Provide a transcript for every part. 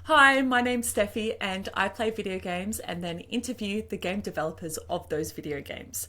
Hi, my name's Steffi, and I play video games and then interview the game developers of those video games.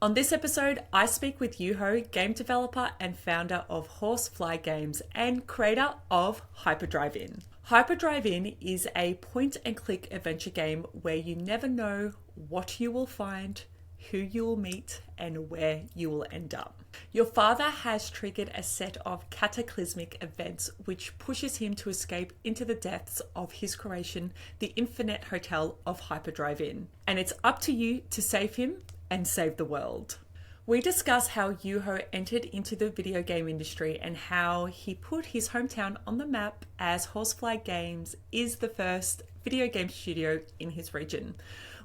On this episode, I speak with Juho, game developer and founder of Horsefly Games and creator of Hyperdrive Inn. Hyperdrive Inn is a point and click adventure game where you never know what you will find, who you will meet, and where you will end up. Your father has triggered a set of cataclysmic events which pushes him to escape into the depths of his creation, the Infinite Hotel of Hyperdrive Inn. And it's up to you to save him and save the world. We discuss how Juho entered into the video game industry and how he put his hometown on the map as Horsefly Games is the first video game studio in his region.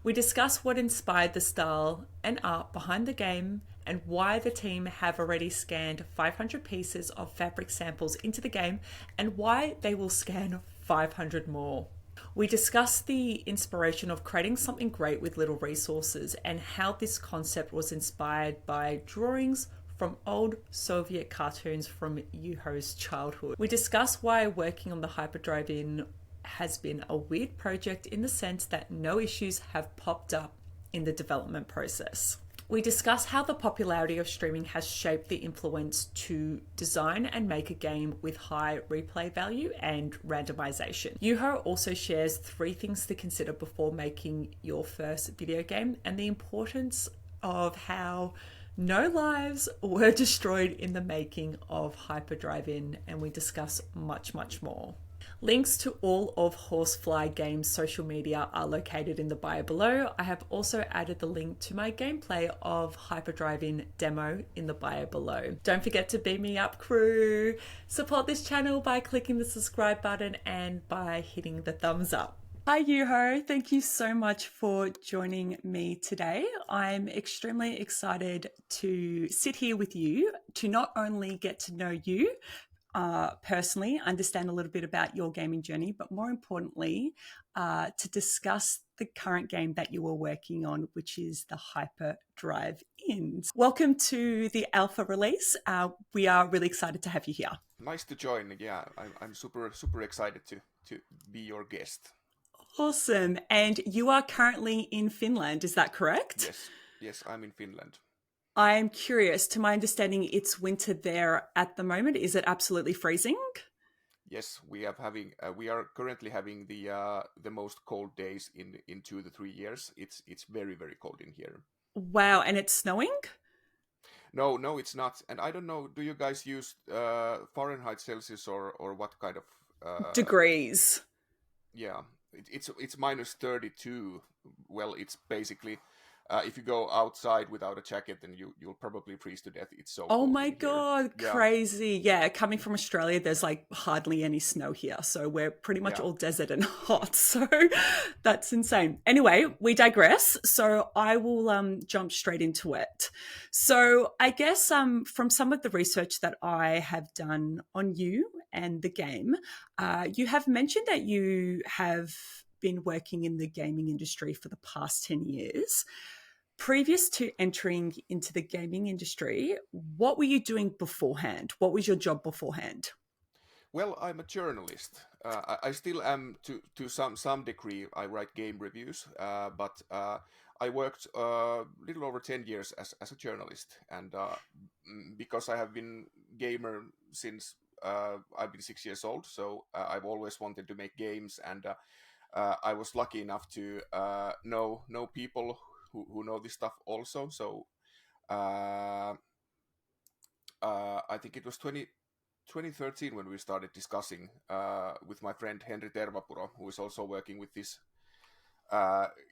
We discuss what inspired the style and art behind the game and why the team have already scanned 500 pieces of fabric samples into the game and why they will scan 500 more. We discuss the inspiration of creating something great with little resources and how this concept was inspired by drawings from old Soviet cartoons from Juho's childhood. We discuss why working on the Hyperdrive Inn has been a weird project in the sense that no issues have popped up in the development process. We discuss how the popularity of streaming has shaped the influence to design and make a game with high replay value and randomization. Juho also shares 3 things to consider before making your first video game and the importance of how no lives were destroyed in the making of Hyperdrive Inn, and we discuss much, much more. Links to all of Horsefly Games' social media are located in the bio below. I have also added the link to my gameplay of Hyperdrive Inn demo in the bio below. Don't forget to beam me up, crew. Support this channel by clicking the subscribe button and by hitting the thumbs up. Hi Juho, thank you so much for joining me today. I'm extremely excited to sit here with you to not only get to know you, personally, understand a little bit about your gaming journey, but more importantly, to discuss the current game that you are working on, which is the Hyperdrive Inn. Welcome to the alpha release. We are really excited to have you here. Nice to join. Yeah, I'm super excited to be your guest. Awesome. And you are currently in Finland, is that correct? Yes, I'm in Finland. I'm curious. To my understanding, it's winter there at the moment. Is it absolutely freezing? Yes, we are currently having the most cold days in 2 to 3 years. It's very cold in here. Wow, and it's snowing? No, it's not. And I don't know. Do you guys use Fahrenheit, Celsius, or what kind of? Degrees. Yeah, it's minus 32. Well, it's basically. If you go outside without a jacket, then you'll probably freeze to death. It's so Oh cold my in here. God, Yeah, crazy. Yeah, coming from Australia, there's like hardly any snow here. So we're pretty much yeah. all desert and hot. So that's insane. Anyway, we digress. So I will jump straight into it. So I guess from some of the research that I have done on you and the game, you have mentioned that you have been working in the gaming industry for the past 10 years. Previous to entering into the gaming industry, what were you doing beforehand? What was your job beforehand? Well, I'm a journalist. I still am to some degree. I write game reviews, but I worked a little over 10 years as a journalist, and because I have been gamer since I've been 6 years old, so I've always wanted to make games, and I was lucky enough to know people who know this stuff also. So uh, I think it was 2013 when we started discussing with my friend Henry Tervapuro, who is also working with this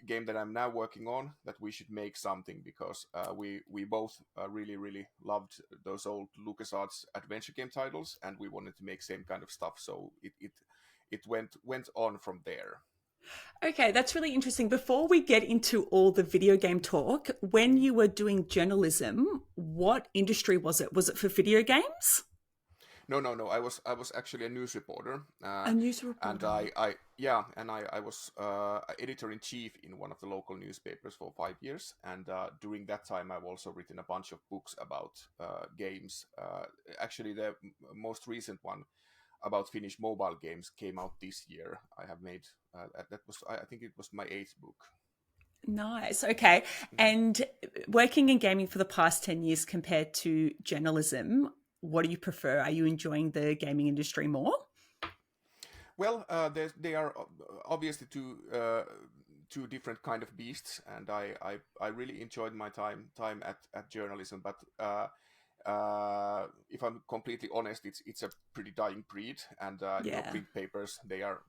game that I'm now working on, that we should make something because we both really loved those old LucasArts adventure game titles, and we wanted to make same kind of stuff. So it went on from there. Okay, that's really interesting. Before we get into all the video game talk, when you were doing journalism, what industry was it? Was it for video games? No. I was actually a news reporter, A news and reporter. I was editor in chief in one of the local newspapers for 5 years. And during that time, I've also written a bunch of books about games. Actually, the most recent one about Finnish mobile games came out this year. I have made that was I think it was my eighth book. Nice. Okay. And working in gaming for the past 10 years compared to journalism, what do you prefer? Are you enjoying the gaming industry more? Well, they are obviously two different kind of beasts, and I really enjoyed my time at journalism. But if I'm completely honest, it's a pretty dying breed, and Yeah. print papers they are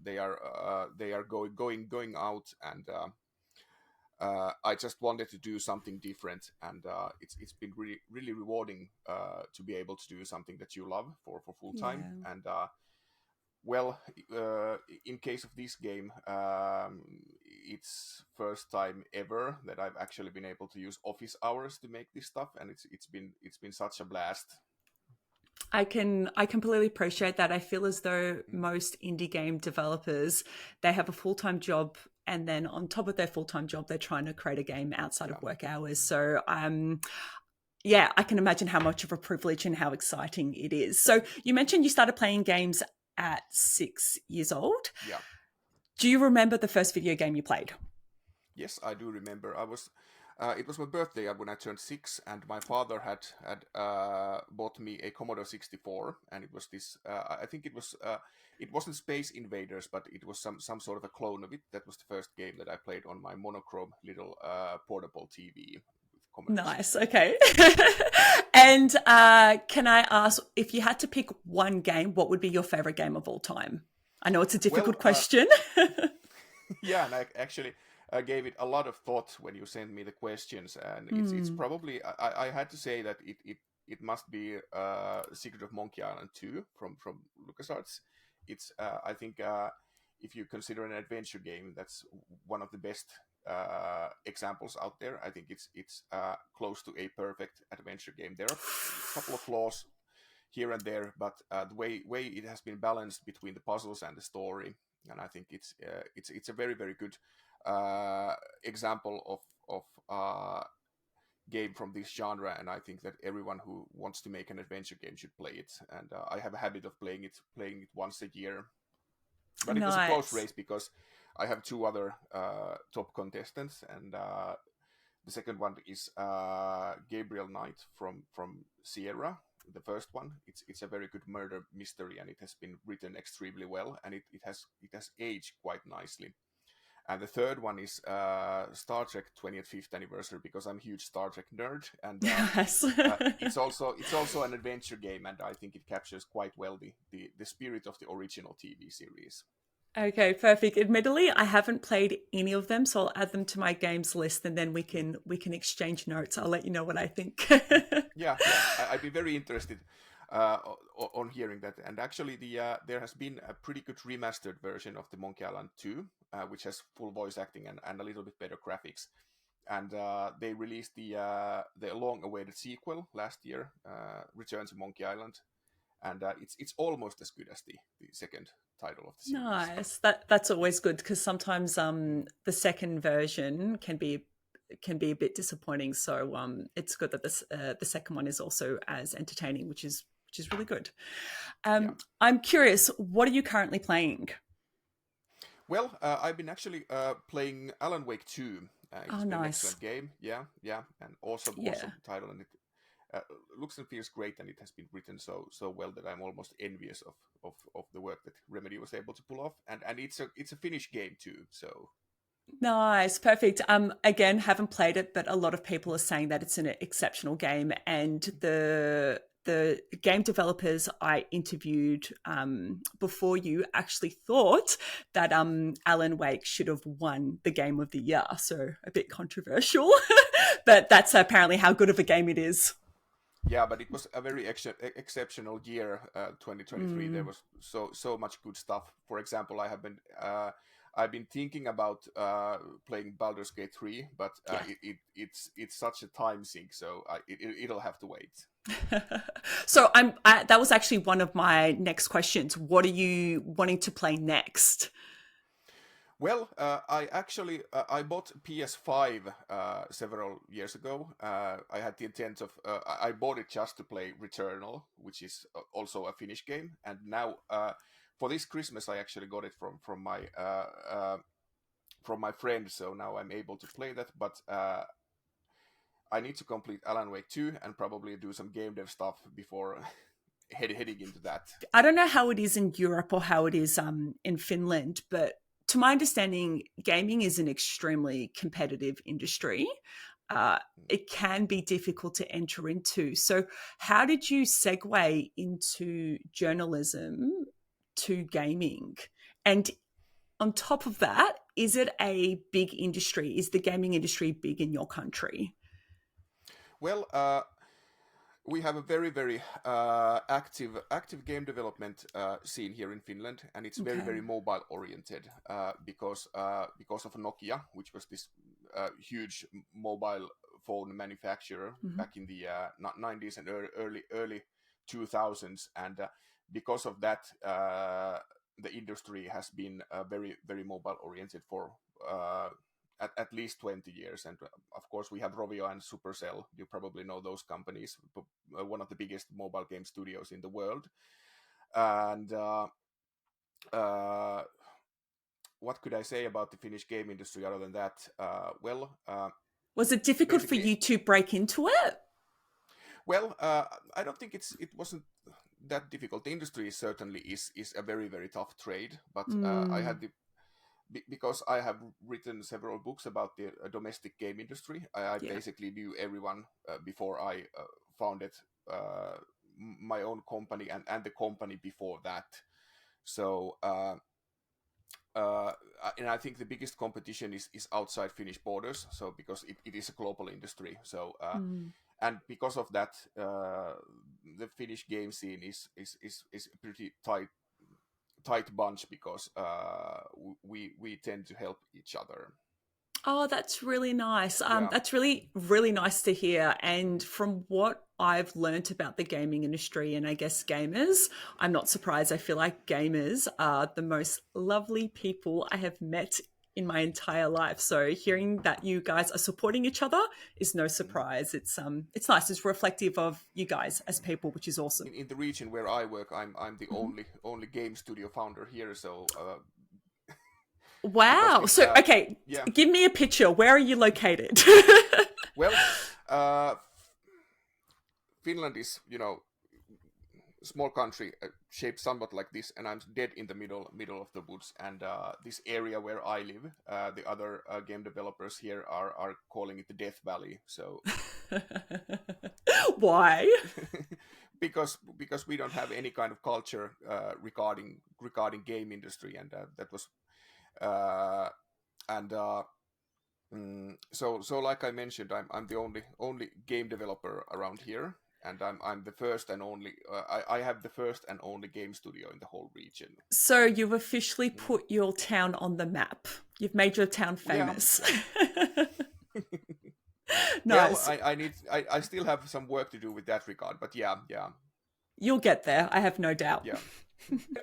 going out, and I just wanted to do something different, and it's been really rewarding to be able to do something that you love for full time, Yeah. and well, in case of this game, it's first time ever that I've actually been able to use office hours to make this stuff, and it's been such a blast. I completely appreciate that. I feel as though most indie game developers, they have a full-time job, and then on top of their full-time job, they're trying to create a game outside of work hours. So yeah, I can imagine how much of a privilege and how exciting it is. So you mentioned you started playing games at 6 years old. Yeah. Do you remember the first video game you played? Yes, I do remember. It was my birthday when I turned 6, and my father had bought me a Commodore 64, and it was this. I think it was. It wasn't Space Invaders, but it was some sort of a clone of it. That was the first game that I played on my monochrome little portable TV. Nice. Okay. And can I ask, if you had to pick one game, what would be your favorite game of all time? I know it's a difficult question. Yeah, and I gave it a lot of thought when you sent me the questions, and it's probably I had to say that it must be Secret of Monkey Island 2 from LucasArts. It's I think if you consider an adventure game, that's one of the best examples out there. I think it's close to a perfect adventure game. There are a couple of flaws here and there, but the way it has been balanced between the puzzles and the story, and I think it's a very very good example of game from this genre, and I think that everyone who wants to make an adventure game should play it. And I have a habit of playing it once a year. But it was a close race because I have two other top contestants, and the second one is Gabriel Knight from Sierra. The first one, it's a very good murder mystery, and it has been written extremely well, and it has aged quite nicely. And the third one is Star Trek 25th anniversary, because I'm a huge Star Trek nerd, and Yes. it's also an adventure game, and I think it captures quite well the spirit of the original TV series. Okay, perfect. Admittedly, I haven't played any of them, so I'll add them to my games list, and then we can exchange notes. I'll let you know what I think. Yeah, I'd be very interested on hearing that. And actually, there has been a pretty good remastered version of the Monkey Island 2, which has full voice acting and a little bit better graphics. And they released the long-awaited sequel last year, Return to Monkey Island, and it's almost as good as the second title of the series. Nice. That's always good, because sometimes the second version can be a bit disappointing. So it's good that the second one is also as entertaining, which is really good. Yeah. I'm curious, what are you currently playing? Well, I've been actually playing Alan Wake 2. It's been an excellent game. Yeah, and awesome title, and it looks and feels great, and it has been written so well that I'm almost envious of the work that Remedy was able to pull off. And it's a Finnish game too, so. Nice, perfect. Again, haven't played it, but a lot of people are saying that it's an exceptional game, and the game developers I interviewed before you actually thought that Alan Wake should have won the Game of the Year. So a bit controversial, but that's apparently how good of a game it is. Yeah, but it was a very exceptional year, 2023. There was so much good stuff. For example, I've been thinking about playing Baldur's Gate 3, but it's such a time sink, so it'll have to wait. So that was actually one of my next questions. What are you wanting to play next? Well, I actually I bought PS5 several years ago. I had the intent of I bought it just to play Returnal, which is also a Finnish game, and now for this Christmas I actually got it from my friend. So now I'm able to play that, but I need to complete Alan Wake 2 and probably do some game dev stuff before heading into that. I don't know how it is in Europe or how it is in Finland, but to my understanding, gaming is an extremely competitive industry. It can be difficult to enter into. So, how did you segue into journalism to gaming? And on top of that, is it a big industry? Is the gaming industry big in your country? Well, we have a very active game development scene here in Finland, and it's very Okay. mobile oriented because of Nokia, which was this huge mobile phone manufacturer Mm-hmm. back in the 90s and early 2000s, and because of that, the industry has been very mobile oriented for at least 20 years. And of course, we have Rovio and Supercell. You probably know those companies, one of the biggest mobile game studios in the world. And uh, what could I say about the Finnish game industry other than that? Was it difficult for Basically, you to break into it? well, I don't think it wasn't that difficult. The industry certainly is a very tough trade, but I Mm, had the because I have written several books about the domestic game industry. I yeah. basically knew everyone before I founded my own company and the company before that. So, uh, and I think the biggest competition is outside Finnish borders. So, because it is a global industry. So, Mm. and because of that, the Finnish game scene is a pretty tight bunch because we tend to help each other. Oh, that's really nice. Yeah. That's really nice to hear. And from what I've learnt about the gaming industry and I guess gamers, I'm not surprised. I feel like gamers are the most lovely people I have met in my entire life. So hearing that you guys are supporting each other is no Mm. surprise. It's nice. It's reflective of you guys as people, which is awesome. In the region where I work, I'm the Mhm. only game studio founder here. So because Wow. this So okay, yeah, give me a picture. Where are you located? well, uh, Finland is small country shaped somewhat like this, and I'm dead in the middle of the woods. And this area where I live, the other game developers here are calling it the Death Valley. So Why? because we don't have any kind of culture regarding game industry, and that was uh, and so like I mentioned, I'm the only game developer around here, and I'm the first and only I have the first and only game studio in the whole region. So you've officially Mm. put your town on the map. You've made your town Yeah, famous. yeah. Well, Nice. I still have some work to do with that regard, but yeah, You'll get there, I have no doubt. yeah.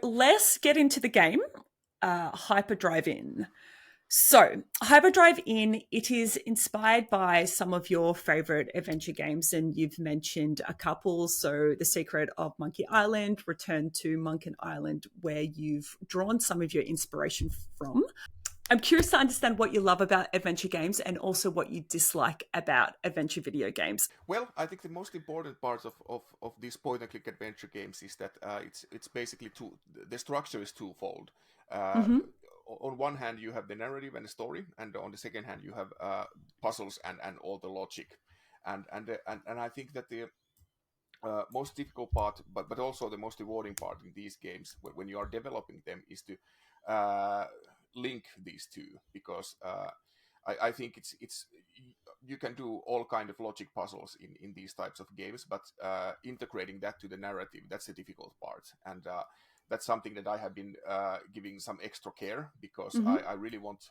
Let's get into the game, Hyperdrive Inn. So, Hyperdrive Inn, it is inspired by some of your favorite adventure games, and you've mentioned a couple. So, The Secret of Monkey Island, Return to Monkey Island, where you've drawn some of your inspiration from. I'm curious to understand what you love about adventure games and also what you dislike about adventure video games. Well, I think the most important part of these point and click adventure games is that it's basically the structure is twofold. Uh, Mm-hmm. on one hand, you have the narrative and the story, and on the second hand, you have puzzles and all the logic. And I think that the most difficult part, but also the most rewarding part in these games when you are developing them is to uh, link these two, because I think it's you can do all kind of logic puzzles in these types of games, but integrating that to the narrative, that's the difficult part. And that's something that I have been giving some extra care, because Mm-hmm. I really want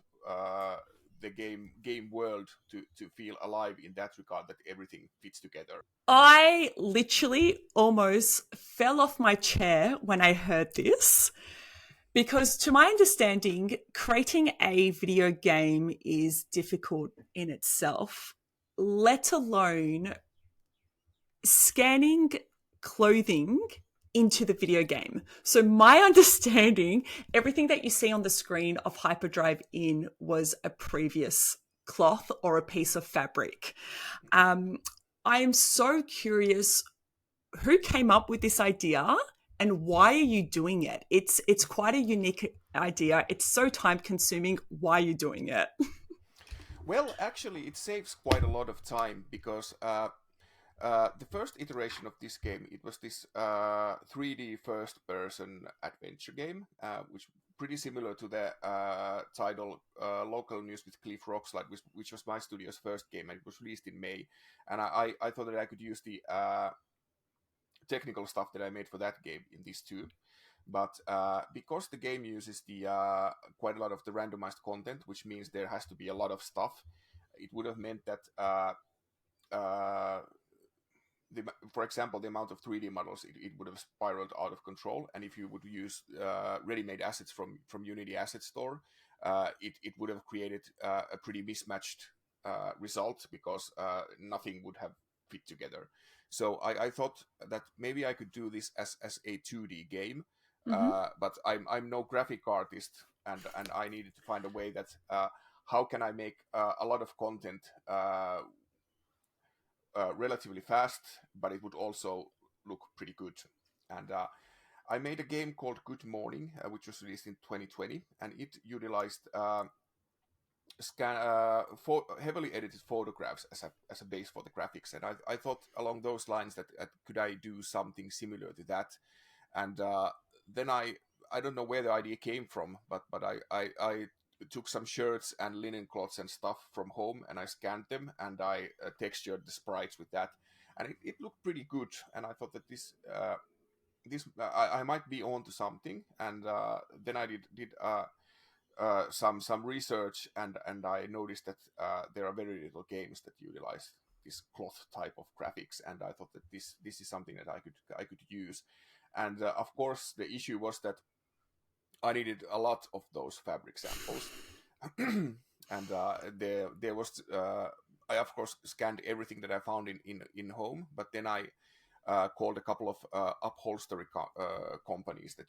the game world to feel alive in that regard, that everything fits together. I literally almost fell off my chair when I heard this. Because to my understanding, creating a video game is difficult in itself, let alone scanning clothing into the video game. So my understanding, everything that you see on the screen of Hyperdrive Inn was a previous cloth or a piece of fabric. I am so curious who came up with this idea and why are you doing it? It's quite a unique idea. It's so time consuming. Why are you doing it? Well, actually, it saves quite a lot of time because the first iteration of this game, it was this 3D first-person adventure game, which pretty similar to the title Local News with Cliff Rockslide, which was my studio's first game, and it was released in May. And I thought that I could use the technical stuff that I made for that game in this too. But because the game uses the quite a lot of the randomized content, which means there has to be a lot of stuff, it would have meant that for example, the amount of 3D models, it would have spiraled out of control. And if you would use ready-made assets from Unity Asset Store, it would have created a pretty mismatched result because nothing would have fit together. So I thought that maybe I could do this as a 2D game, but I'm no graphic artist, and I needed to find a way that how can I make a lot of content relatively fast, but it would also look pretty good. And I made a game called Good Morning, which was released in 2020, and it utilized heavily edited photographs as a base for the graphics. And I thought along those lines that could I do something similar to that? And then I don't know where the idea came from, but I took some shirts and linen cloths and stuff from home, and I scanned them, and I textured the sprites with that, and it looked pretty good. And I thought that I might be on to something. And then I did some research, and I noticed that there are very little games that utilize this cloth type of graphics, and I thought that this is something that I could use. And of course, the issue was that I needed a lot of those fabric samples, and there was I of course scanned everything that I found in home, but then I called a couple of upholstery companies that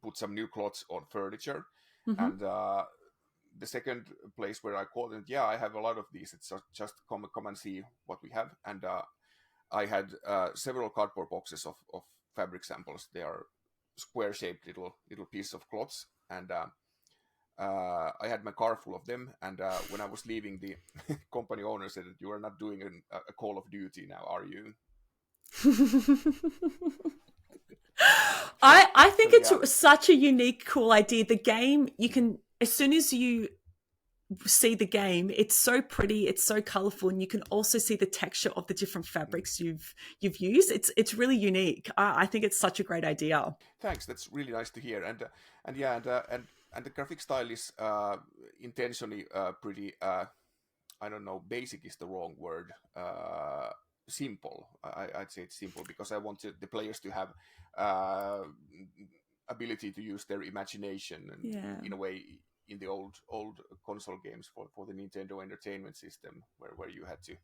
put some new cloths on furniture, and the second place where I called them, I have a lot of these. It's just come and see what we have, and I had several cardboard boxes of fabric samples. They are square-shaped little piece of cloths, and I had my car full of them. And when I was leaving, the company owner said that you are not doing a Call of Duty now, are you? I think it's such a unique, cool idea. The game, you can, as soon as you see the game, it's so pretty, it's so colorful, and you can also see the texture of the different fabrics you've used. It's really unique. I think it's such a great idea. Thanks, that's really nice to hear. And the graphic style is intentionally pretty I don't know, basic is the wrong word, simple. I'd say it's simple because I wanted the players to have ability to use their imagination, and in a way, in the old console games for the Nintendo Entertainment System, where you had to,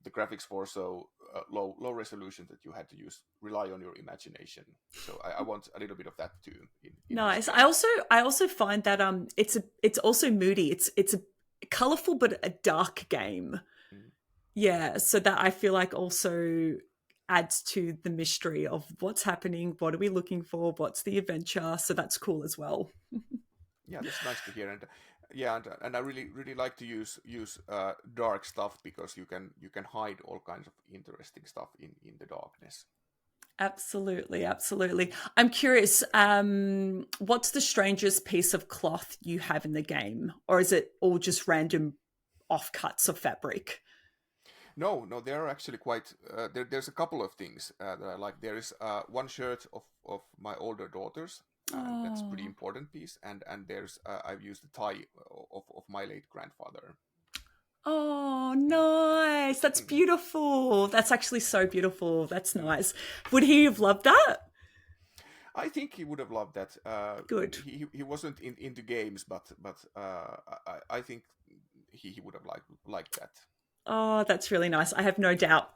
the graphics were so low resolution that you had to rely on your imagination. So I want a little bit of that too. Nice. I also find that it's also moody. It's a colorful but a dark game. Yeah, so that I feel like also adds to the mystery of what's happening, what are we looking for, what's the adventure. So that's cool as well. Yeah, that's nice to hear. And I really like to use dark stuff because you can hide all kinds of interesting stuff in the darkness. Absolutely. I'm curious, what's the strangest piece of cloth you have in the game? Or is it all just random offcuts of fabric? No, there are actually quite. There's a couple of things that I like. There is one shirt of my older daughters, and that's a pretty important piece. And there's I've used the tie of my late grandfather. Oh, nice! That's beautiful. That's actually so beautiful. That's nice. Would he have loved that? I think he would have loved that. Good. He wasn't into games, but I think he would have liked that. Oh, that's really nice. I have no doubt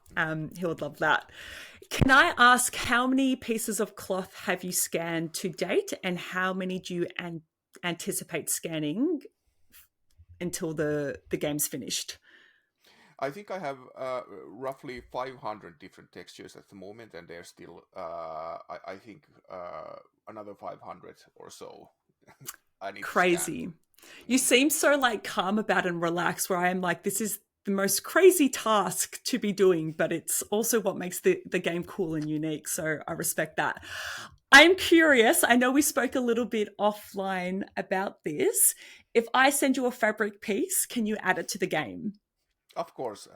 he would love that. Can I ask how many pieces of cloth have you scanned to date, and how many do you anticipate scanning until the game's finished? I think I have roughly 500 different textures at the moment, and there's still, I think, another 500 or so I need to scan. Crazy. You seem so like calm about it and relaxed, where I am like, this is the most crazy task to be doing, but it's also what makes the game cool and unique. So I respect that. I'm curious. I know we spoke a little bit offline about this. If I send you a fabric piece, can you add it to the game? Of course,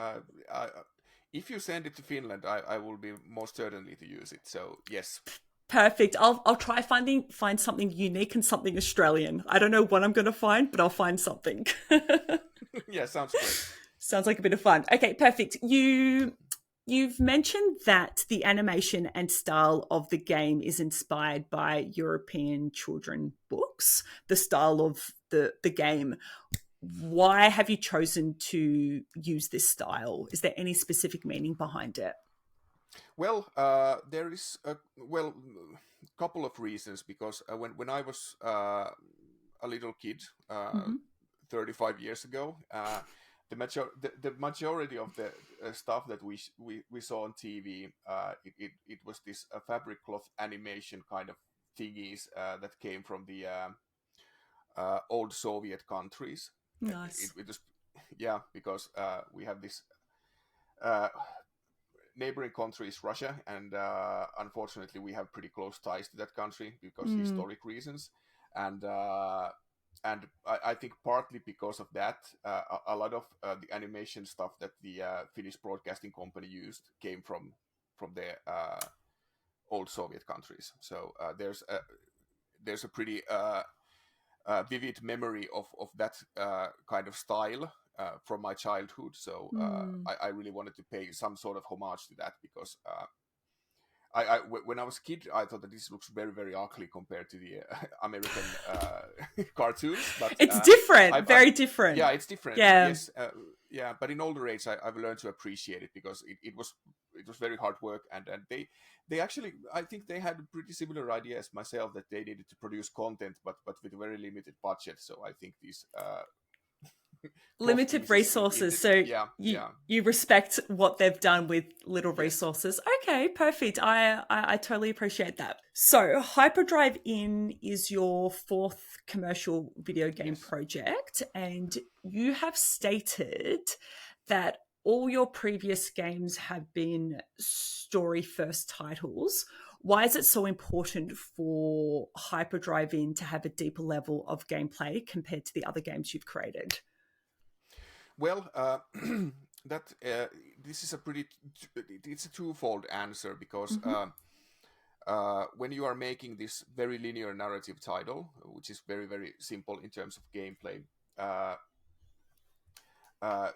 if you send it to Finland, I will be most certainly to use it. So yes. Perfect. I'll try find something unique and something Australian. I don't know what I'm going to find, but I'll find something. Yeah, sounds great. Sounds like a bit of fun. Okay, perfect. You've mentioned that the animation and style of the game is inspired by European children books, the style of the game. Why have you chosen to use this style? Is there any specific meaning behind it? Well, there is a couple of reasons because when I was a little kid, Mm-hmm. 35 years ago, the majority of the stuff that we saw on TV, it was this fabric cloth animation kind of thingies that came from the old Soviet countries. Nice. It was yeah, because we have this. Uh, Neighboring country is Russia, and unfortunately, we have pretty close ties to that country because Mm, historic reasons, and I think partly because of that, a lot of the animation stuff that the Finnish broadcasting company used came from the old Soviet countries. So there's a pretty vivid memory of that kind of style from my childhood. So mm. I really wanted to pay some sort of homage to that because when I was a kid, I thought that this looks very, very ugly compared to the American cartoons. But It's different, I very different. yeah, it's different. Yeah. Yes, yeah. But in older age, I've learned to appreciate it because it was very hard work, and they actually, I think they had a pretty similar idea as myself that they needed to produce content, but with a very limited budget. So I think these cloth Limited pieces resources, so yeah, you yeah. you respect what they've done with little Yes. resources. Okay, perfect. I totally appreciate that. So Hyperdrive Inn is your fourth commercial video game Yes. project, and you have stated that all your previous games have been story first titles. Why is it so important for Hyperdrive Inn to have a deeper level of gameplay compared to the other games you've created? Well, that this is a it's a twofold answer because Mm-hmm. when you are making this very linear narrative title, which is very very simple in terms of gameplay, uh, uh,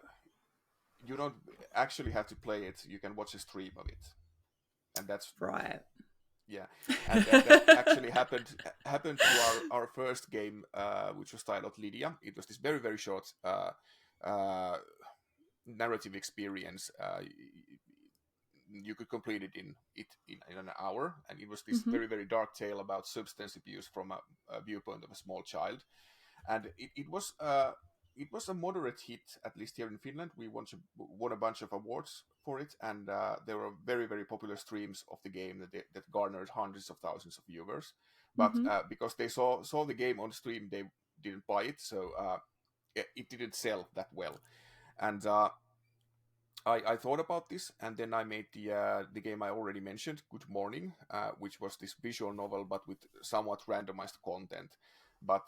you don't actually have to play it. You can watch a stream of it, and that's Right. yeah, and that actually happened to our first game, which was titled Lydia. It was this very very short uh, narrative experience. You could complete it in an hour, and it was this Mm-hmm. very very dark tale about substance abuse from a viewpoint of a small child, and it was a moderate hit, at least here in Finland. We won a bunch of awards for it, and there were very very popular streams of the game that garnered hundreds of thousands of viewers. But Mm-hmm. because they saw the game on stream, they didn't buy it, so it didn't sell that well, and I thought about this, and then I made the game I already mentioned, Good Morning, which was this visual novel but with somewhat randomized content. But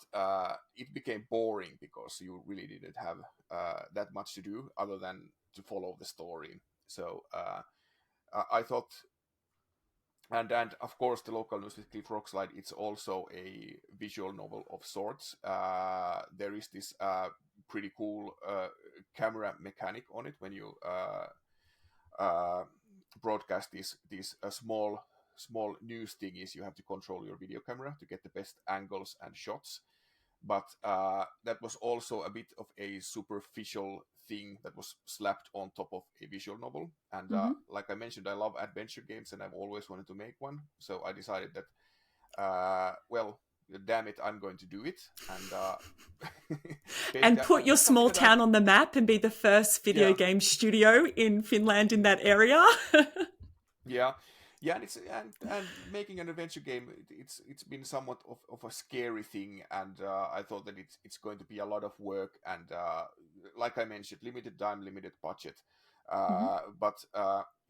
it became boring because you really didn't have that much to do other than to follow the story. So I thought, and of course, the local news with Cliff Rockslide, it's also a visual novel of sorts. There is this pretty cool camera mechanic on it when you uh, broadcast these small small news thing is you have to control your video camera to get the best angles and shots. But that was also a bit of a superficial thing that was slapped on top of a visual novel. And like I mentioned, I love adventure games and I've always wanted to make one. So I decided that, well, damn it, I'm going to do it. And put your small town on the map and be the first video game studio in Finland in that area. Yeah, and making an adventure game, it's been somewhat of a scary thing, and I thought that it's going to be a lot of work, and like I mentioned, limited time, limited budget, but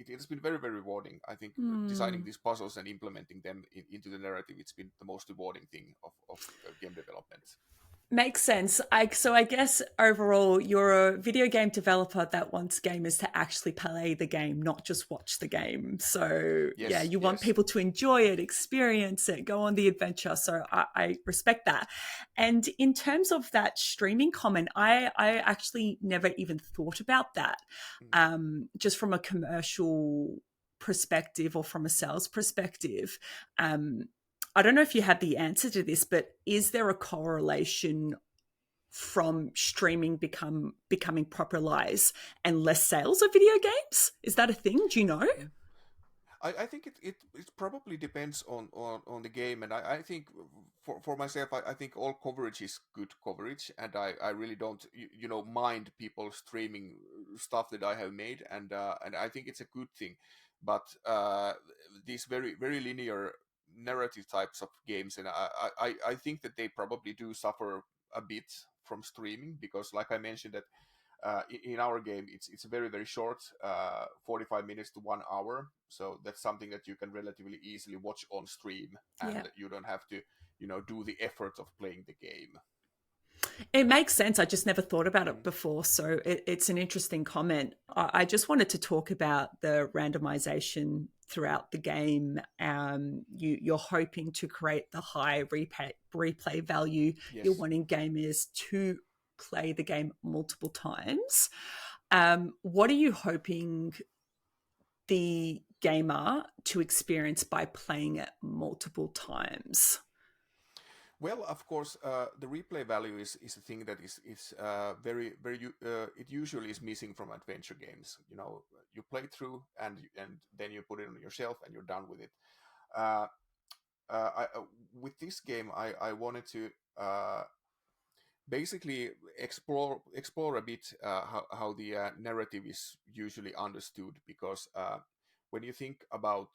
it has been very, very rewarding. I think designing these puzzles and implementing them into the narrative, it's been the most rewarding thing of game development. Makes sense. So I guess overall, you're a video game developer that wants gamers to actually play the game, not just watch the game. So you want people to enjoy it, experience it, go on the adventure. So I respect that. And in terms of that streaming comment, I actually never even thought about that. Just from a commercial perspective or from a sales perspective. I don't know if you have the answer to this, but is there a correlation from streaming becoming popularized and less sales of video games? Is that a thing? Do you know? I think it probably depends on the game, and I think for myself, I think all coverage is good coverage, and I really don't mind people streaming stuff that I have made, and I think it's a good thing. But these very, very linear narrative types of games, and I think that they probably do suffer a bit from streaming, because like I mentioned that in our game it's very, very short, 45 minutes to 1 hour, so that's something that you can relatively easily watch on stream, and you don't have to do the effort of playing the game. It makes sense. I just never thought about it before. So it's an interesting comment. I just wanted to talk about the randomization throughout the game. You're hoping to create the high replay value. Yes. You're wanting gamers to play the game multiple times. What are you hoping the gamer to experience by playing it multiple times? Well, of course, the replay value is a thing that is very, very. It usually is missing from adventure games. You play through and then you put it on your shelf and you're done with it. With this game, I wanted to basically explore a bit how the narrative is usually understood, because when you think about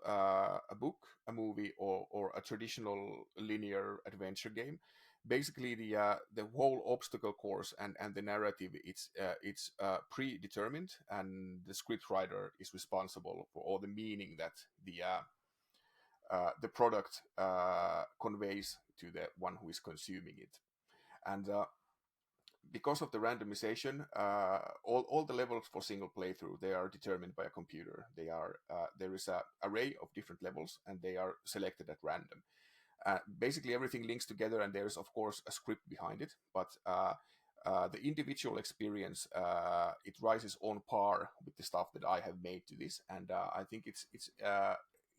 a book, a movie, or a traditional linear adventure game, basically the whole obstacle course and the narrative, it's predetermined, and the script writer is responsible for all the meaning that the product conveys to the one who is consuming it. And because of the randomization, all the levels for single playthrough, they are determined by a computer. There is an array of different levels, and they are selected at random. Basically, everything links together, and there's of course a script behind it. But the individual experience, it rises on par with the stuff that I have made to this, and I think it's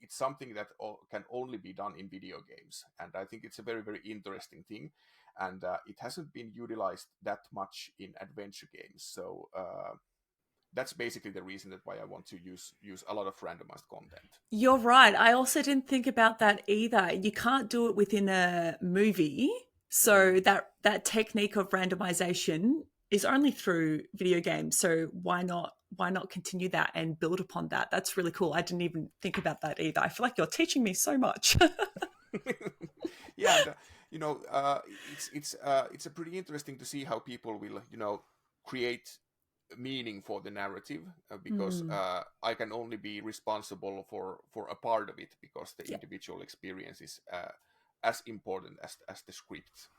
something that can only be done in video games, and I think it's a very, very interesting thing. And it hasn't been utilized that much in adventure games. So that's basically the reason that why I want to use a lot of randomized content. You're right. I also didn't think about that either. You can't do it within a movie. So that technique of randomization is only through video games. So why not continue that and build upon that? That's really cool. I didn't even think about that either. I feel like you're teaching me so much. Yeah. It's a pretty interesting to see how people will, create meaning for the narrative, because I can only be responsible for a part of it, because the individual experience is as important as the script.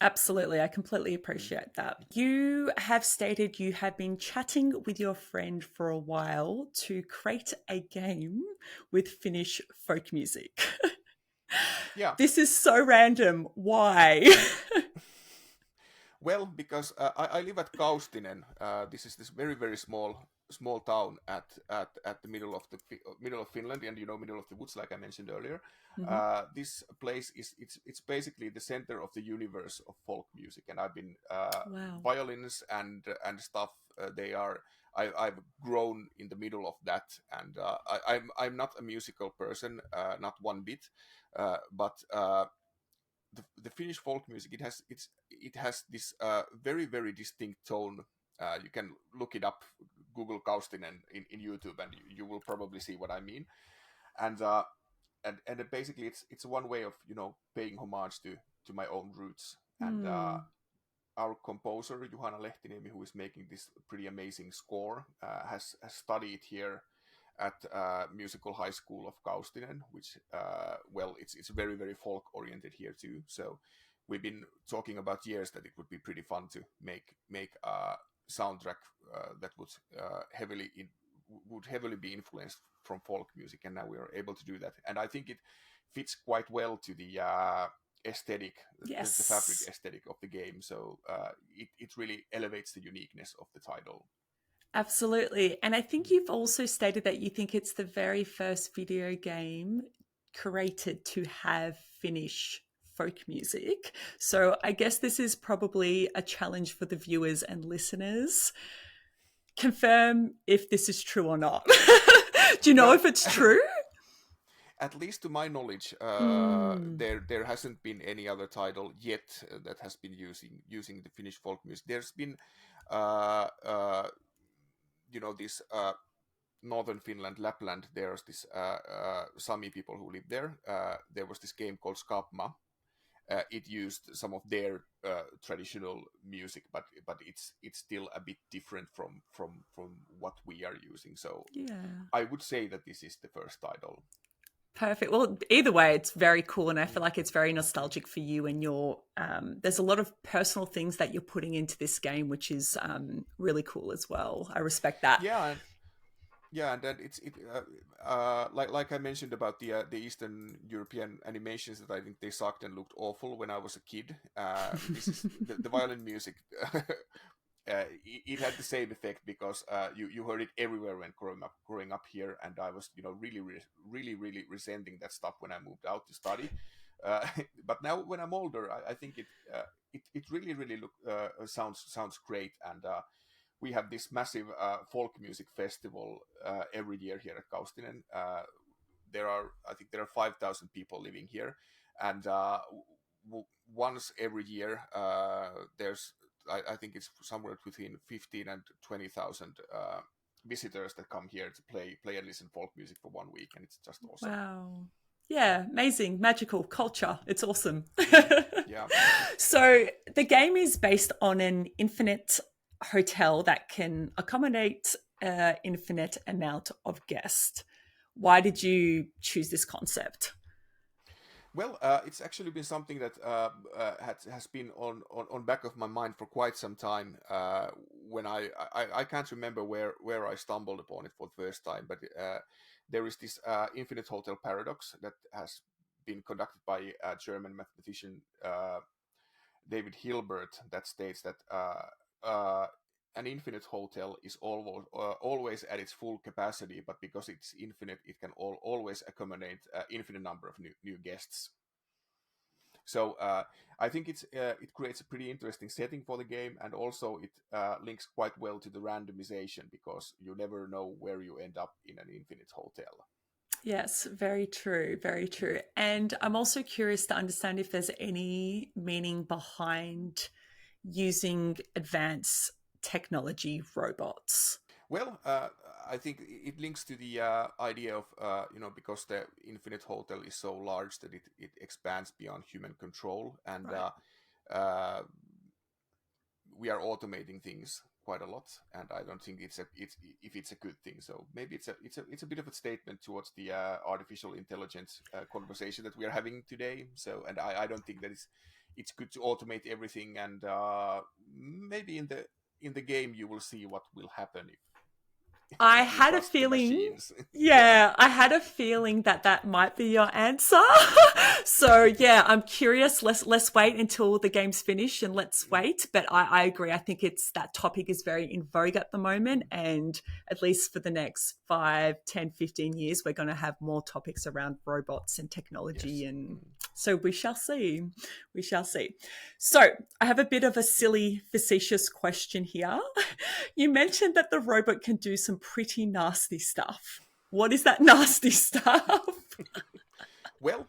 Absolutely. I completely appreciate that. You have stated you have been chatting with your friend for a while to create a game with Finnish folk music. Yeah. This is so random. Why? Well, because I live at Kaustinen. This is this very, very small small town at the middle of Finland, and middle of the woods, like I mentioned earlier. Hmm. This place it's basically the center of the universe of folk music, and I've been Wow. violins and stuff. They are. I've grown in the middle of that, and I'm not a musical person, not one bit, but the Finnish folk music, it has this very very distinct tone. You can look it up, Google Kaustinen in YouTube, and you will probably see what I mean. And basically, it's one way of paying homage to my own roots. And Hmm. our composer Juhana Lehtiniemi, who is making this pretty amazing score, has studied here at musical high school of Kaustinen, which well, it's very very folk oriented here too. So we've been talking about years that it would be pretty fun to make a soundtrack that would heavily be influenced from folk music, and now we are able to do that. And I think it fits quite well to the aesthetic, the fabric Yes. aesthetic of the game. So it really elevates the uniqueness of the title. Absolutely. And I think you've also stated that you think it's the very first video game created to have Finnish folk music. So I guess this is probably a challenge for the viewers and listeners. Confirm if this is true or not. Do you know Well, if it's true? at least to my knowledge, Mm. there hasn't been any other title yet that has been using the Finnish folk music. There's been, uh, uh, this northern Finland, Lapland. There's this Sami people who live there. There was this game called Skapma. It used some of their traditional music, but it's still a bit different from what we are using. So Yeah. I would say that this is the first title. Perfect. Well, either way, it's very cool, and I feel like it's very nostalgic for you. And your there's a lot of personal things that you're putting into this game, which is really cool as well. I respect that. Yeah, and then like I mentioned about the Eastern European animations, that I think they sucked and looked awful when I was a kid. This is the violin music. It had the same effect, because you heard it everywhere when growing up here, and I was really resenting that stuff when I moved out to study. But now when I'm older, I think it really sounds great. And we have this massive folk music festival every year here at Kaustinen. I think there are 5,000 people living here, and once every year there's I think it's somewhere between 15 and 20,000 visitors that come here to play and listen folk music for 1 week, and it's just awesome. Wow. Yeah, amazing, magical culture. It's awesome. Yeah. So the game is based on an infinite hotel that can accommodate an infinite amount of guests. Why did you choose this concept? Well, it's actually been something that has been on back of my mind for quite some time. When I can't remember where I stumbled upon it for the first time, but there is this infinite hotel paradox that has been conducted by a German mathematician, David Hilbert, that states that an infinite hotel is always at its full capacity, but because it's infinite, it can always accommodate infinite number of new guests. So I think it creates a pretty interesting setting for the game, and also it links quite well to the randomization, because you never know where you end up in an infinite hotel. Yes, very true, very true. And I'm also curious to understand if there's any meaning behind using advanced technology robots. Well, I think it links to the idea of because the infinite hotel is so large that it expands beyond human control, and Right. uh, we are automating things quite a lot, and I don't think it's a good thing. So maybe it's a bit of a statement towards the artificial intelligence conversation that we are having today. So, and I don't think that it's good to automate everything, and maybe in the game you will see what will happen I if you had a trust the feeling, machines. yeah, I had a feeling that that might be your answer. So yeah, I'm curious. Let's wait until the game's finished and let's wait. But I agree. I think it's that topic is very in vogue at the moment, and at least for the next 5, 10, 15 years, we're going to have more topics around robots and technology, Yes. and so we shall see. We shall see. So I have a bit of a silly, facetious question here. You mentioned that the robot can do some pretty nasty stuff. What is that nasty stuff? Well,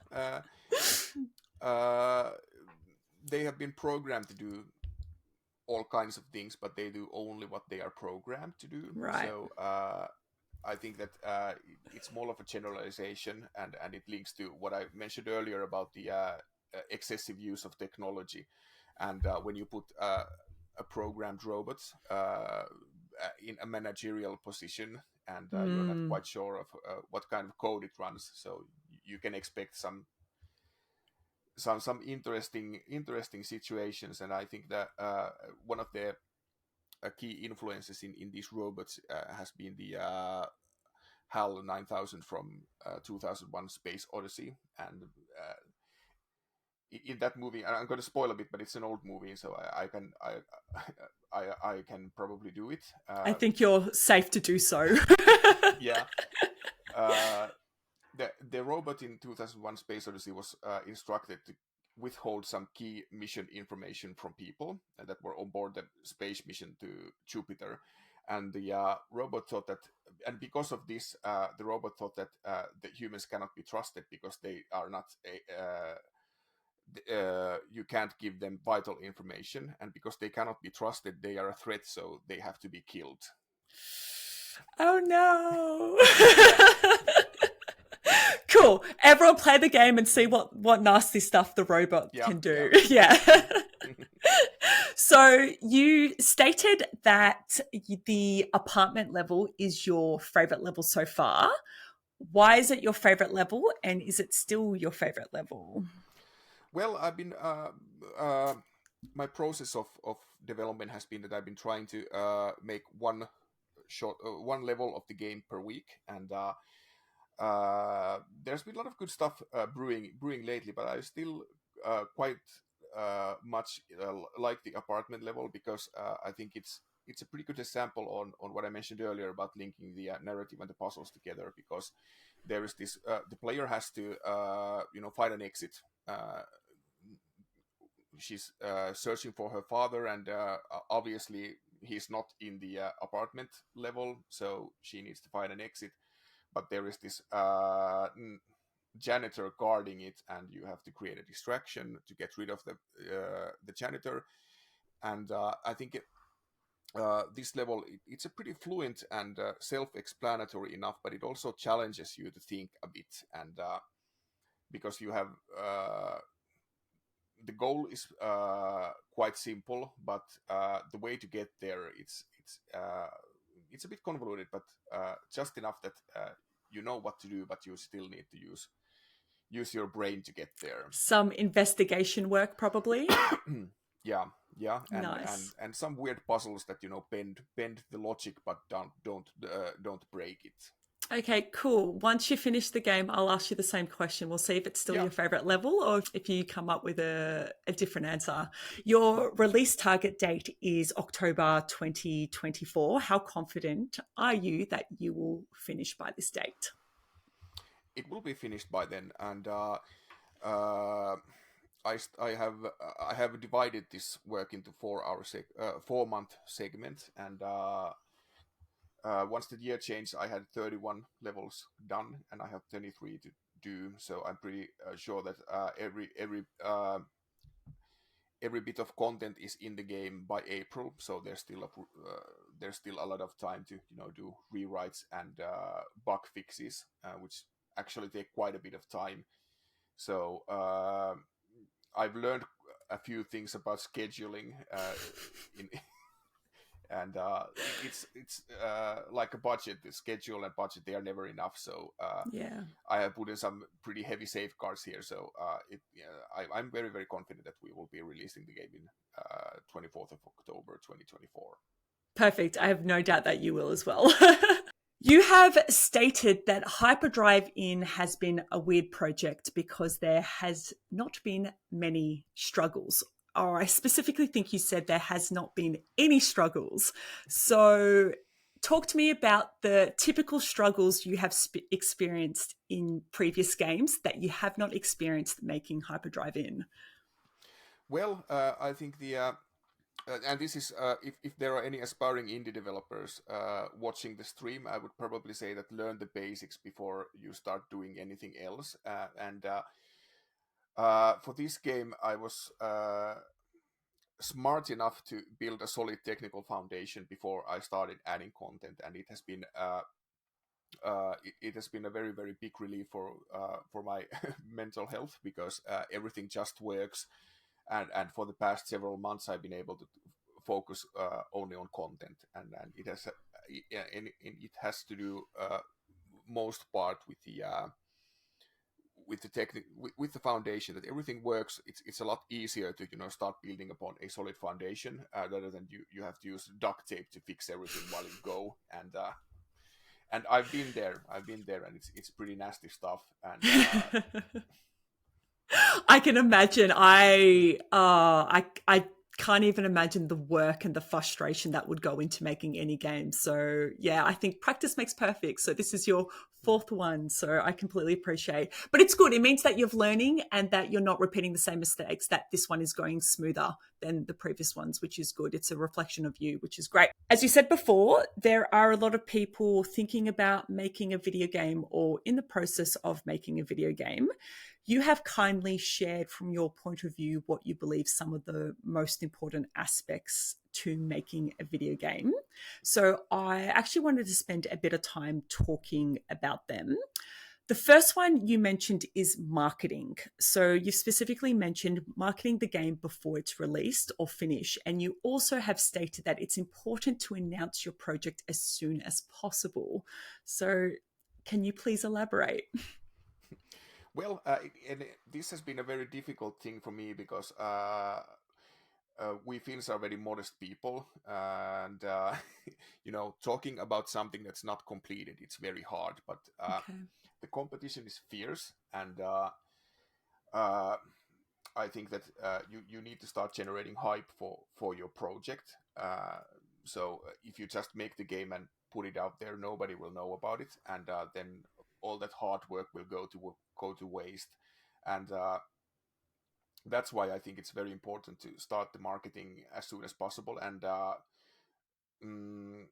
uh, they have been programmed to do all kinds of things, but they do only what they are programmed to do. Right. So I think that it's more of a generalization, and it links to what I mentioned earlier about the excessive use of technology. And when you put a programmed robot in a managerial position, and you're not Mm, quite sure of what kind of code it runs, so you can expect some interesting situations. And I think that one of the key influences in these robots has been the HAL 9000 from 2001 Space Odyssey. And in that movie, and I'm going to spoil a bit, but it's an old movie, so I can probably do it. I think you're safe to do so. Yeah. Uh, the robot in 2001 Space Odyssey was instructed to withhold some key mission information from people that were on board the space mission to Jupiter. And the robot thought that, and because of this, the robot thought that the humans cannot be trusted because they are not you can't give them vital information, and because they cannot be trusted, they are a threat, so they have to be killed. Oh no. Yeah, Cool. Everyone play the game and see what nasty stuff the robot yeah, can yeah. do. Yeah. So you stated that the apartment level is your favorite level so far. Why is it your favorite level, and is it still your favorite level? Well, I've been my process of development has been that I've been trying to make one level of the game per week. And there's been a lot of good stuff brewing lately, but I still quite much like the apartment level, because I think it's a pretty good example on what I mentioned earlier about linking the narrative and the puzzles together. Because there is this the player has to find an exit. She's searching for her father, and obviously he's not in the apartment level, so she needs to find an exit. But there is this janitor guarding it, and you have to create a distraction to get rid of the janitor. And I think this level, it's a pretty fluent and self-explanatory enough, but it also challenges you to think a bit. And because you have the goal is quite simple, but the way to get there, it's a bit convoluted, but just enough that you know what to do, but you still need to use your brain to get there. Some investigation work, probably. Yeah, yeah, Nice. and some weird puzzles that bend the logic, but don't break it. Okay, cool. Once you finish the game, I'll ask you the same question. We'll see if it's still Yeah. your favorite level or if you come up with a different answer. Your release target date is October 2024. How confident are you that you will finish by this date? It will be finished by then. And uh, I have divided this work into 4-month segment. And once the year changed, I had 31 levels done, and I have 23 to do. So I'm pretty sure that every bit of content is in the game by April. So there's still a lot of time to do rewrites and bug fixes, which actually take quite a bit of time. So I've learned a few things about scheduling in and it's like a budget. The schedule and budget, they are never enough. So Yeah. I have put in some pretty heavy safeguards here. So I'm very, very confident that we will be releasing the game in 24th of October 2024. Perfect. I have no doubt that you will as well. You have stated that Hyperdrive Inn has been a weird project because there has not been many struggles. Or I specifically think you said there has not been any struggles. So, talk to me about the typical struggles you have experienced in previous games that you have not experienced making Hyperdrive Inn. Well, I think and this is if there are any aspiring indie developers watching the stream, I would probably say that learn the basics before you start doing anything else. For this game, I was smart enough to build a solid technical foundation before I started adding content, and it has been it has been a very very big relief for my mental health because everything just works, and for the past several months I've been able to focus only on content, and it has it has to do most part with the technique with the foundation that everything works. It's a lot easier to start building upon a solid foundation rather than you have to use duct tape to fix everything while you go, and I've been there, and it's pretty nasty stuff. And I can imagine. I can't even imagine the work and the frustration that would go into making any game. So yeah, I think practice makes perfect. So this is your fourth one. So I completely appreciate. But it's good. It means that you're learning and that you're not repeating the same mistakes, that this one is going smoother than the previous ones, which is good. It's a reflection of you, which is great. As you said before, there are a lot of people thinking about making a video game or in the process of making a video game. You have kindly shared from your point of view what you believe some of the most important aspects to making a video game. So I actually wanted to spend a bit of time talking about them. The first one you mentioned is marketing. So you specifically mentioned marketing the game before it's released or finished. And you also have stated that it's important to announce your project as soon as possible. So can you please elaborate? well, this has been a very difficult thing for me because we Finns are very modest people, and talking about something that's not completed, it's very hard. But Okay. the competition is fierce, and uh, I think that you need to start generating hype for your project. So if you just make the game and put it out there, nobody will know about it, and then all that hard work will go to waste. And that's why I think it's very important to start the marketing as soon as possible. Mm,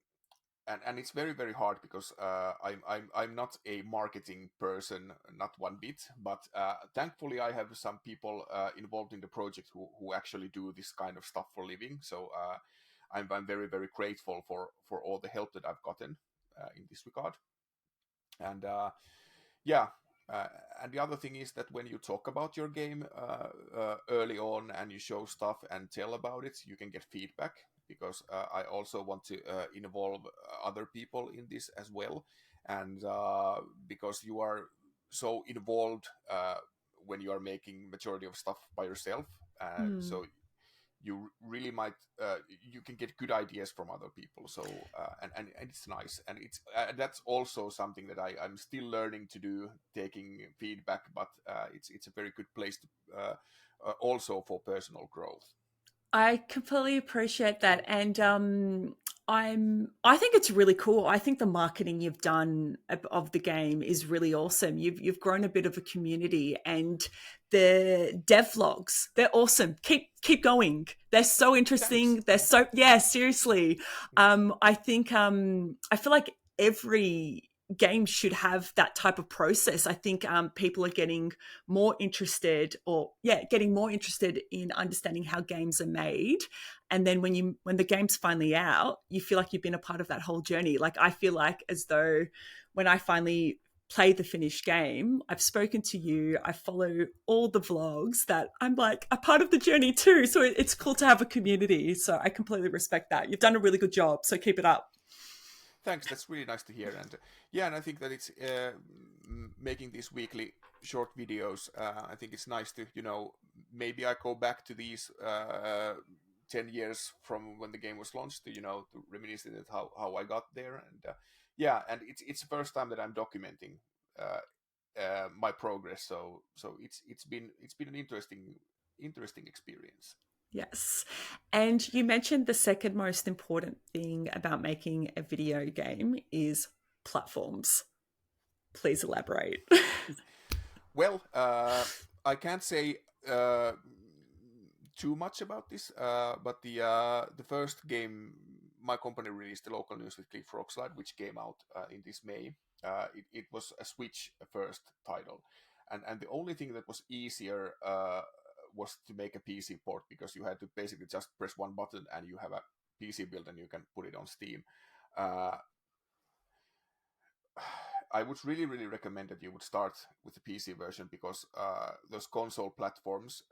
and it's very very hard because I'm not a marketing person, not one bit. But thankfully, I have some people involved in the project who actually do this kind of stuff for living. So I'm very very grateful for all the help that I've gotten in this regard. And yeah. Uh, and the other thing is that when you talk about your game early on and you show stuff and tell about it, you can get feedback, because I also want to involve other people in this as well. And because you are so involved when you are making majority of stuff by yourself, Hmm. so you really might you can get good ideas from other people. So and it's nice, and it's that's also something that I'm still learning to do, taking feedback. But it's a very good place to also for personal growth. I completely appreciate that, and I think it's really cool. I think the marketing you've done of the game is really awesome. You've grown a bit of a community, and the devlogs, they're awesome. Keep going. They're so Thanks. interesting. They're so, yeah, seriously. I think I feel like every game should have that type of process. I think people are getting more interested, or yeah, getting more interested in understanding how games are made. And then when the game's finally out, you feel like you've been a part of that whole journey. Like I feel like as though when I finally play the finished game, I've spoken to you, I follow all the vlogs, that I'm like a part of the journey too. So it's cool to have a community. So I completely respect that. You've done a really good job. So keep it up. Thanks, that's really nice to hear. And yeah, and I think that it's making these weekly short videos. I think it's nice to maybe I go back to these 10 years from when the game was launched to to reminisce it how I got there. And yeah, and it's the first time that I'm documenting my progress. So it's been an interesting experience. Yes. And you mentioned the second most important thing about making a video game is platforms. Please elaborate. Well, I can't say uh, too much about this, but the first game my company released, the local news with Click Frogslide, which came out in this May. It was a Switch first title, and the only thing that was easier was to make a PC port, because you had to basically just press one button and you have a PC build and you can put it on Steam. Uh, I would really recommend that you would start with the PC version, because those console platforms,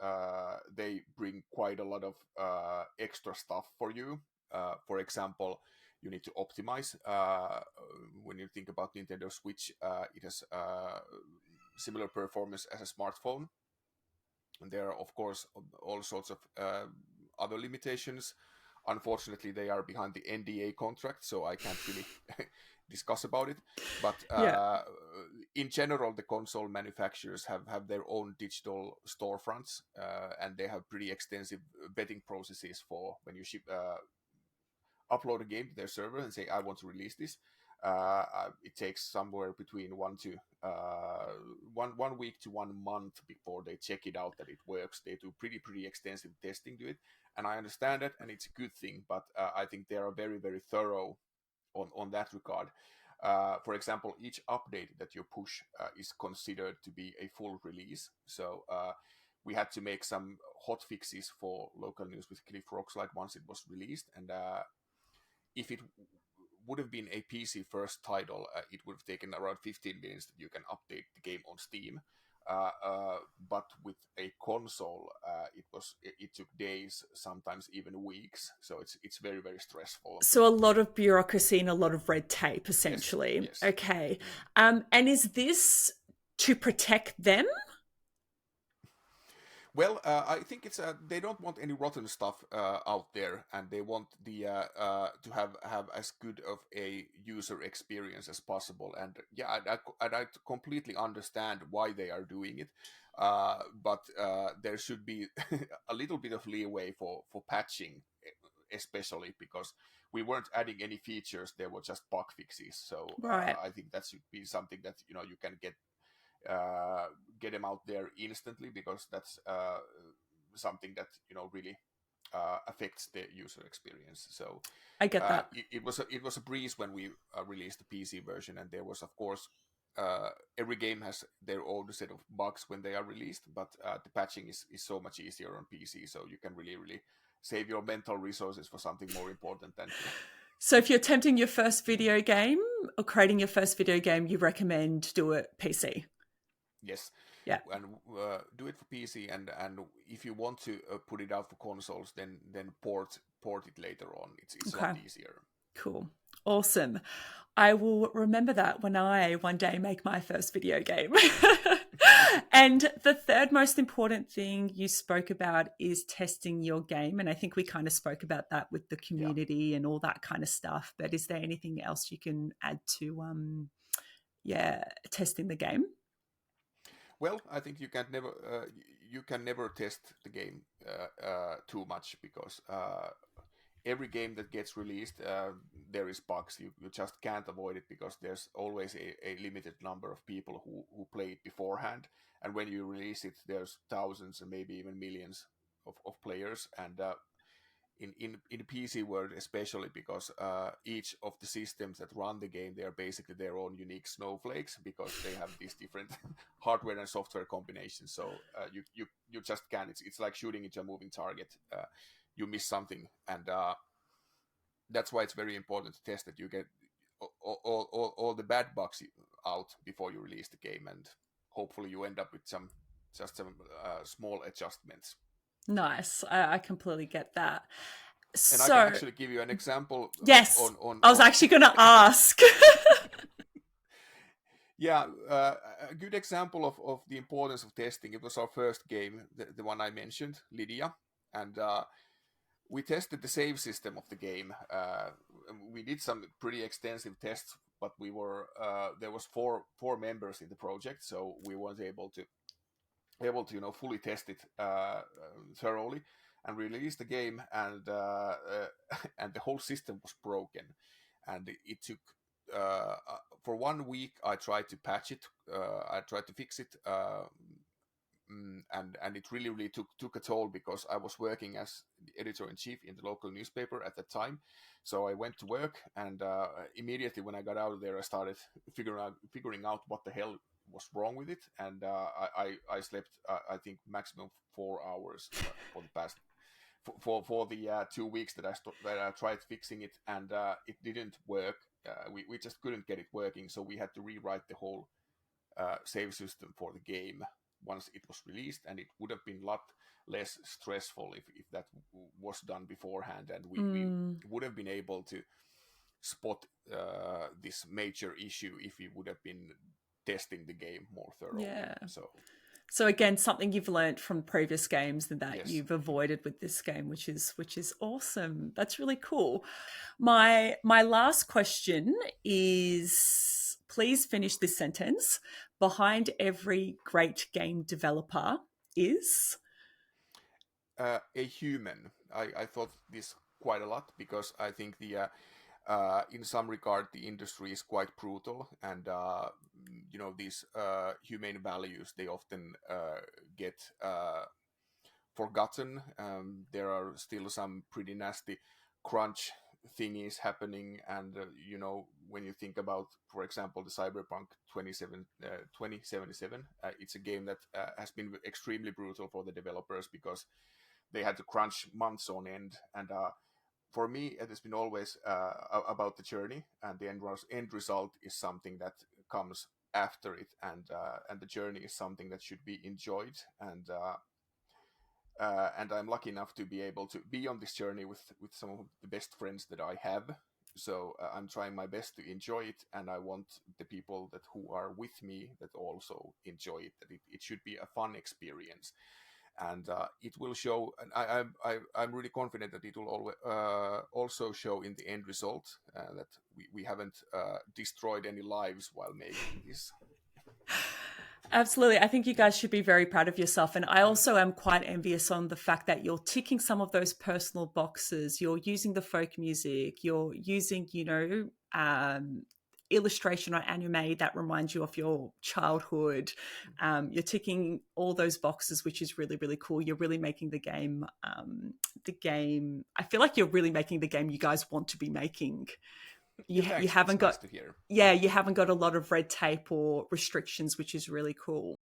they bring quite a lot of extra stuff for you. For example, you need to optimize. When you think about Nintendo Switch, it has similar performance as a smartphone. And there are, of course, all sorts of other limitations. Unfortunately, they are behind the NDA contract, so I can't really discuss about it. But Yeah. in general, the console manufacturers have their own digital storefronts, and they have pretty extensive vetting processes for when you upload a game to their server and say, I want to release this. It takes somewhere between 1 week to 1 month before they check it out that it works. They do pretty extensive testing to it, and I understand it, and it's a good thing. But I think they are very thorough on that regard. For example, each update that you push is considered to be a full release. So we had to make some hot fixes for local news with Cliff Rockslide once it was released, and if it would have been a PC first title, it would have taken around 15 minutes that you can update the game on Steam. But with a console, it took days, sometimes even weeks. So it's very stressful. So a lot of bureaucracy and a lot of red tape, Yes, essentially. yes. Okay. And is this to protect them? Well, I think it's they don't want any rotten stuff out there, and they want the to have as good of a user experience as possible. And yeah, I completely understand why they are doing it, but there should be a little bit of leeway for patching, especially because we weren't adding any features; they were just bug fixes. So Right. I think that should be something that you can get them out there instantly, because that's something that really affects the user experience. So I get that. it was a breeze when we released the PC version, and there was, of course, every game has their own set of bugs when they are released, but the patching is so much easier on PC, so you can really save your mental resources for something more important than So if you're attempting your first video game or creating your first video game, you recommend do it PC. Yes, Yeah. and do it for PC, and if you want to put it out for consoles, then port it later on. It's a Okay. lot easier. Cool. Awesome. I will remember that when I one day make my first video game. And the third most important thing you spoke about is testing your game. And I think we kind of spoke about that with the Yeah. community and all that kind of stuff. But is there anything else you can add to, testing the game? Well, I think you can never test the game too much, because every game that gets released, there is bugs. You just can't avoid it, because there's always a limited number of people who play it beforehand. And when you release it, there's thousands and maybe even millions of players. And in the PC world, especially, because each of the systems that run the game, they are basically their own unique snowflakes, because they have these different hardware and software combinations. So you just can't. It's like shooting into a moving target. You miss something, and that's why it's very important to test that you get all the bad bugs out before you release the game, and hopefully you end up with some small adjustments. Nice. I completely get that. And I can So, actually give you an example yes, on I was actually going to ask. Yeah, a good example of the importance of testing. It was our first game, the one I mentioned, Lydia, and we tested the save system of the game. We did some pretty extensive tests but we were there was four members in the project, so we weren't able to fully test it thoroughly and release the game, and the whole system was broken, and it took for 1 week I tried to patch it, I tried to fix it, and it really took a toll, because I was working as the editor-in-chief in the local newspaper at the time. So I went to work, and immediately when I got out of there, I started figuring out what the hell was wrong with it, and I slept I think maximum 4 hours for the past for the 2 weeks that I tried fixing it, and it didn't work. We just couldn't get it working, so we had to rewrite the whole save system for the game once it was released, and it would have been a lot less stressful if that was done beforehand, and we would have been able to spot this major issue if we would have been testing the game more thoroughly. Yeah. So again, something you've learned from previous games and that Yes. you've avoided with this game, which is awesome. That's really cool. My last question is, please finish this sentence. Behind every great game developer is a human. I thought this quite a lot, because I think the in some regard the industry is quite brutal, and these humane values, they often get forgotten. There are still some pretty nasty crunch thingies happening, and when you think about, for example, the Cyberpunk 2077, it's a game that has been extremely brutal for the developers, because they had to crunch months on end, and for me it has been always about the journey, and the end result is something that comes after it, and the journey is something that should be enjoyed, and I'm lucky enough to be able to be on this journey with some of the best friends that I have. So I'm trying my best to enjoy it, and I want the people who are with me that also enjoy it. That it should be a fun experience, and it will show. And I'm really confident that it will also show in the end result, that we haven't destroyed any lives while making this. Absolutely. I think you guys should be very proud of yourself. And I also am quite envious on the fact that you're ticking some of those personal boxes. You're using the folk music. You're using, illustration or anime that reminds you of your childhood. You're ticking all those boxes, which is really, really cool. You're really making the game, I feel like you're really making the game you guys want to be making. You haven't got, nice to hear. you haven't got a lot of red tape or restrictions, which is really cool.